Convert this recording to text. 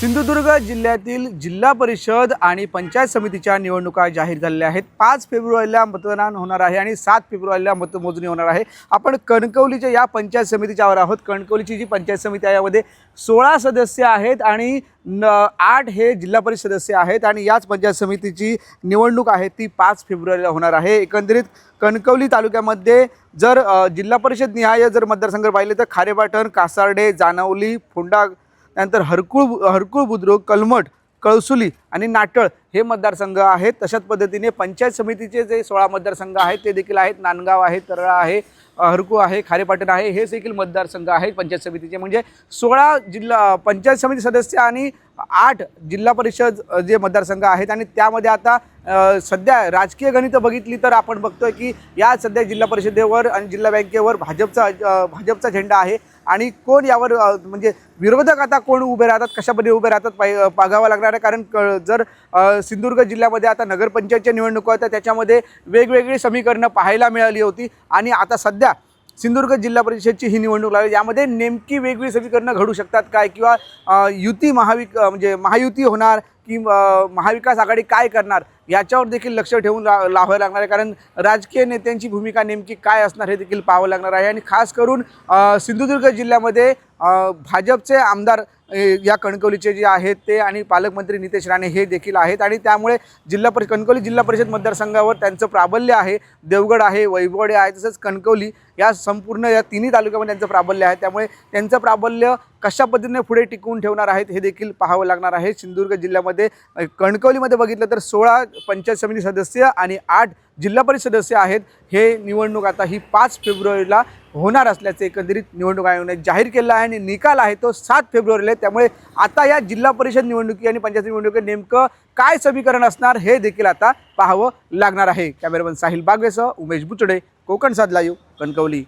सिंधुदुर्ग जिल्ह्यातील जिल्हा परिषद आणि पंचायत समितीच्या निवडणुका जाहीर झालेल्या आहेत। 5 फेब्रुवारीला मतदान होणार आहे आणि 7 फेब्रुवारीला मतमोजणी होणार आहे। आपण कणकवलीच्या या पंचायत समितीच्यावर आहोत। कणकवलीची जी पंचायत समिती आहे यामध्ये 16 सदस्य आहेत आणि 8 हे जिल्हा परिषद सदस्य आहेत आणि याच पंचायत समितीची निवडणूक आहे ती 5 फेब्रुवारीला होणार आहे। एकंदरीत कणकवली तालुक्यामध्ये जर जिल्हा परिषद निहाय जर मतदारसंघ पाहिले तर खारेपाटण, कासार्डे, जानवली, फोंडा, त्यानंतर हरकुळ बुद्रुक, कलमठ, कळसुली आणि नाटळ हे मतदारसंघ आहेत। तशाच पद्धतीने पंचायत समितीचे जे 16 मतदारसंघ आहेत ते देखील आहेत। नांदगाव आहे, तरळा आहे, हरकुळ आहे, खारेपाटण आहे, हे देखील मतदारसंघ आहेत पंचायत समितीचे। म्हणजे 16 जिल्हा पंचायत समिती सदस्य आणि 8 जिल्हा परिषद जे मतदारसंघ आहेत आणि त्यामध्ये आता सध्या राजकीय गणित बघितली तर आपण बघतोय की या सध्या जिल्हा परिषदेवर आणि जिल्हा बँकेवर भाजपचा झेंडा आहे आणि कोण यावर म्हणजे विरोधक आता कोण उभे राहतात, कशा पद्धतीने उभे राहतात पाहावं लागणार आहे। कारण जर सिंधुदुर्ग जिल्ह्यामध्ये आता नगरपंचायतच्या निवडणुका होत्या त्याच्यामध्ये वेगवेगळी समीकरणं पाहायला मिळाली होती आणि आता सध्या सिंधुदुर्ग जिल्हा परिषदची ही निवडणूक लागली। यामध्ये नेमकी वेगवेगळी समीकरणं घडू शकतात काय किंवा युती म्हणजे महायुती होणार की महाविकास आघाडी काय करणार याच्यावर देखील लक्ष ठेवून लावावं लागणार आहे। कारण राजकीय नेत्यांची भूमिका नेमकी काय असणार हे देखील पाहावं लागणार आहे आणि खास करून सिंधुदुर्ग जिल्ह्यामध्ये भाजपचे आमदार या कणकवलीचे जे आहेत ते आणि पालकमंत्री नितेश राणे हे देखील आहेत आणि त्यामुळे कणकवली जिल्हा परिषद मतदारसंघावर त्यांचं प्राबल्य आहे। देवगड आहे, वैभववाडी आहे, तसंच कणकवली या संपूर्ण या तिन्ही तालुक्यामध्ये त्यांचं प्राबल्य आहे। त्यामुळे त्यांचं प्राबल्य कशा पद्धतीने पुढे टिकवून ठेवणार आहेत हे देखील पाहावं लागणार आहे। सिंधुदुर्ग जिल्ह्यामध्ये कणकवलीमध्ये बघितलं तर 16 पंचायत समिती सदस्य आणि 8 जिल्हा परिषद सदस्य आहेत। हे निवडणूक आता ही 5 फेब्रुवारीला होणार असल्याचे एकंदरीत निवडणूक आयोगाने जाहीर केलं आहे आणि निकाल आहे तो 7 फेब्रुवारीला। त्यामुळे आता या जिल्हा परिषद निवडणुकी आणि पंचायत निवडणुकीत नेमकं काय समीकरण असणार हे देखील आता पाहावं लागणार आहे। कॅमेरामन साहिल बागवेसह उमेश बुचडे, कोकण साध लाईव्ह, कणकवली।